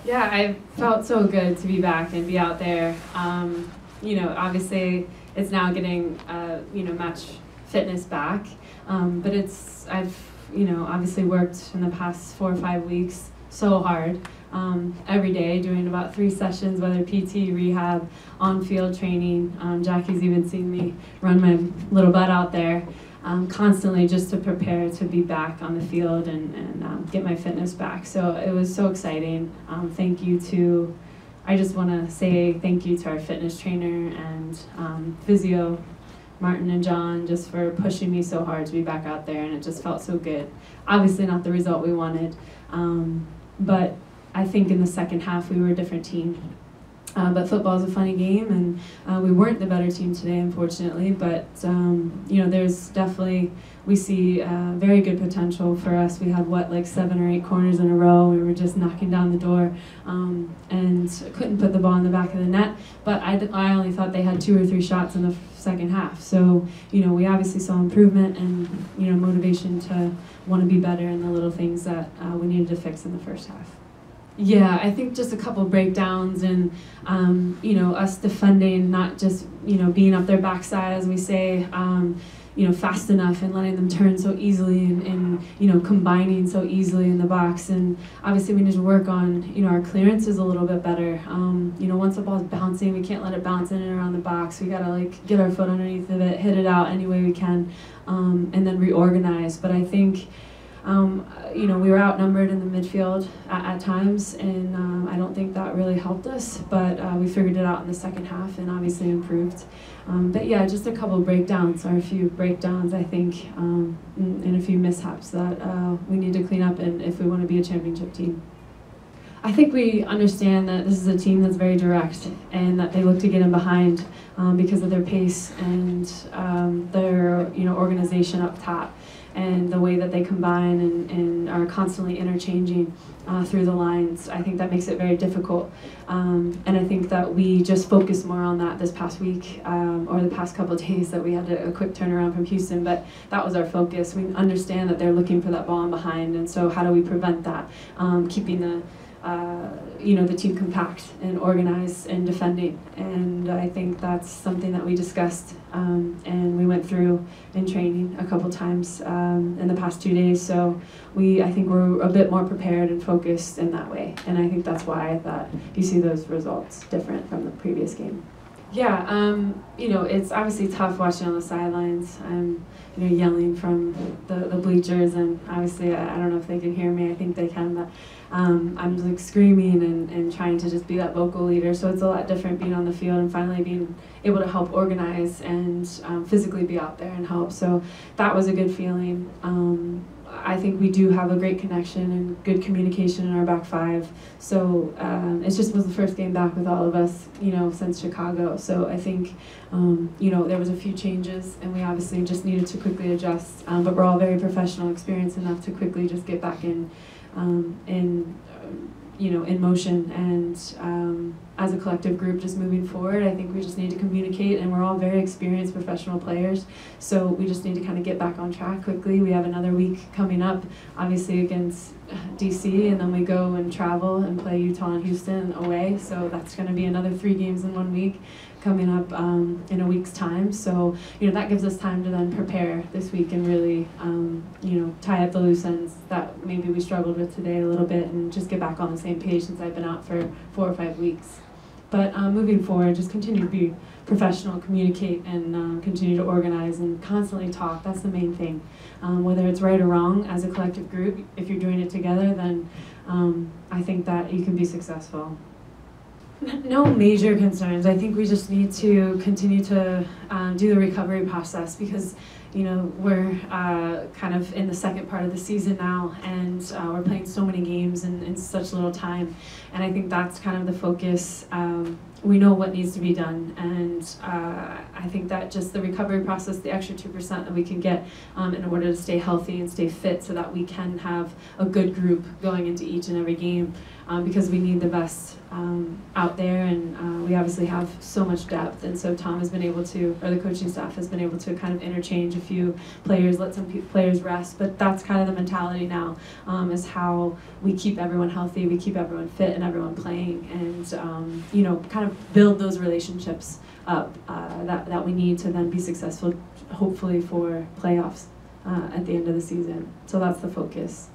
Yeah, I felt so good to be back and be out there. Obviously it's now getting, match fitness back, but I've, obviously worked in the past 4 or 5 weeks so hard, every day doing about 3 sessions, whether PT, rehab, on-field training. Jackie's even seen me run my little butt out there. Constantly just to prepare to be back on the field and get my fitness back. So it was so exciting. I just want to say thank you to our fitness trainer and physio, Martin and John, just for pushing me so hard to be back out there, and it just felt so good. Obviously not the result we wanted, but I think in the second half we were a different team. But football is a funny game, and we weren't the better team today, unfortunately. But there's definitely, we see very good potential for us. We had like 7 or 8 corners in a row. We were just knocking down the door, and couldn't put the ball in the back of the net. But I only thought they had 2 or 3 shots in the second half. So we obviously saw improvement and motivation to want to be better in the little things that we needed to fix in the first half. Yeah, I think just a couple breakdowns and, us defending, not just, being up their backside, as we say, fast enough and letting them turn so easily and combining so easily in the box. And obviously we need to work on, our clearances a little bit better. Once the ball's bouncing, we can't let it bounce in and around the box. We gotta get our foot underneath of it, hit it out any way we can, and then reorganize. But I think, we were outnumbered in the midfield at times, and I don't think that really helped us, but we figured it out in the second half and obviously improved. But yeah, just a couple breakdowns, or a few breakdowns, I think, and a few mishaps that we need to clean up if we want to be a championship team. I think we understand that this is a team that's very direct and that they look to get in behind because of their pace and their organization up top, and the way that they combine and are constantly interchanging through the lines. I think that makes it very difficult. And I think that we just focused more on that this past week, or the past couple of days, that we had a quick turnaround from Houston, but that was our focus. We understand that they're looking for that ball in behind, and so how do we prevent that? Keeping the team compact and organized and defending. And I think that's something that we discussed and we went through in training a couple times in the past 2 days. So I think we're a bit more prepared and focused in that way. And I think that's why that you see those results different from the previous game. Yeah, it's obviously tough watching on the sidelines. I'm, yelling from the bleachers, and obviously I don't know if they can hear me. I think they can, but I'm screaming and trying to just be that vocal leader. So it's a lot different being on the field and finally being able to help organize and physically be out there and help. So that was a good feeling. I think we do have a great connection and good communication in our back five. So it just was the first game back with all of us, since Chicago. So I think, there was a few changes, and we obviously just needed to quickly adjust. But we're all very professional, experienced enough to quickly just get back in motion. And as a collective group, just moving forward, I think we just need to communicate, and we're all very experienced professional players, so we just need to kind of get back on track quickly. We have another week coming up, obviously against DC, and then we go and travel and play Utah and Houston away, so that's going to be another 3 games in 1 week coming up in a week's time. So that gives us time to then prepare this week and really tie up the loose ends that maybe we struggled with today a little bit, and just get back on the same page since I've been out for 4 or 5 weeks. But moving forward, just continue to be professional, communicate, and continue to organize and constantly talk. That's the main thing. Whether it's right or wrong, as a collective group, if you're doing it together, then I think that you can be successful. No major concerns. I think we just need to continue to do the recovery process, because we're kind of in the second part of the season now, and we're playing so many games in such little time, and I think that's kind of the focus. We know what needs to be done, and I think that just the recovery process, the extra 2% that we can get in order to stay healthy and stay fit, so that we can have a good group going into each and every game, because we need the best out there, and we obviously have so much depth, and so Tom has been able to or the coaching staff has been able to kind of interchange a few players, let some players rest, but that's kind of the mentality now, is how we keep everyone healthy, we keep everyone fit and everyone playing, and you know, kind of build those relationships up that we need to then be successful, hopefully for playoffs at the end of the season. So that's the focus.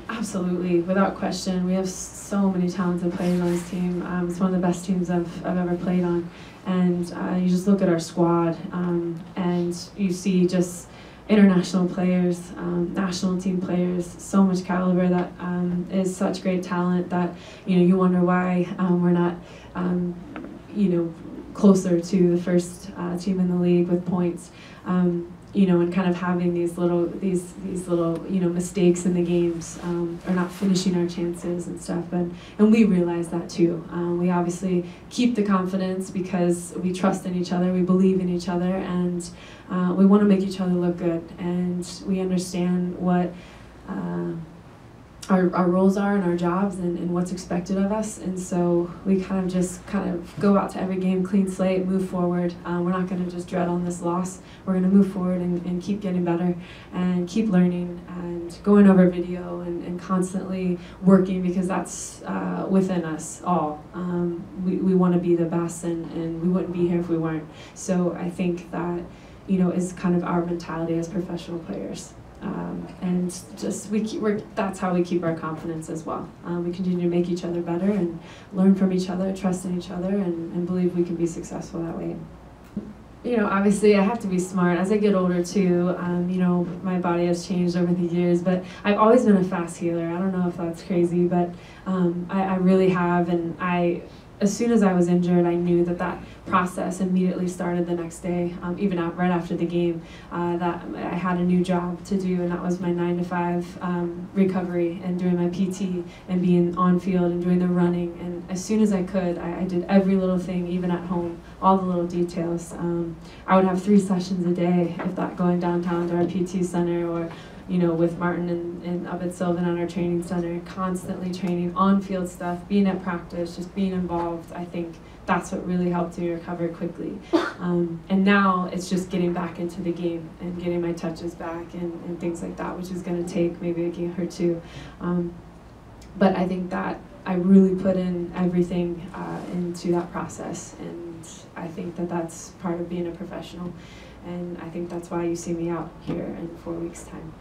Absolutely, without question. We have so many talented players on this team. It's one of the best teams I've ever played on. And you just look at our squad, and you see just international players, national team players, so much caliber that is such great talent that, you know, you wonder why we're not, you know, closer to the first team in the league with points. You know, and kind of having these little, you know, mistakes in the games, or not finishing our chances and stuff, and we realize that too. We obviously keep the confidence because we trust in each other, we believe in each other, and we want to make each other look good, and we understand what our roles are and our jobs and what's expected of us, and so we kind of go out to every game clean slate, move forward. We're not going to just dread on this loss. We're going to move forward and keep getting better and keep learning and going over video and constantly working, because that's within us all. We want to be the best, and we wouldn't be here if we weren't. So I think that, you know, is kind of our mentality as professional players. And just that's how we keep our confidence as well. We continue to make each other better and learn from each other, trust in each other, and believe we can be successful that way. You know, obviously I have to be smart. As I get older too, you know, my body has changed over the years, but I've always been a fast healer. I don't know if that's crazy, but I really have, and as soon as I was injured, I knew that process immediately started the next day, even right after the game, that I had a new job to do, and that was my 9 to 5 recovery and doing my PT and being on field and doing the running. And as soon as I could, I did every little thing, even at home, all the little details. I would have 3 sessions a day, if that, going downtown to our PT center, or you know, with Martin and up at Sylvan at our training center, constantly training, on-field stuff, being at practice, just being involved. I think that's what really helped me recover quickly. And now it's just getting back into the game and getting my touches back and things like that, which is going to take maybe a game or two. But I think that I really put in everything into that process, and I think that that's part of being a professional. And I think that's why you see me out here in 4 weeks' time.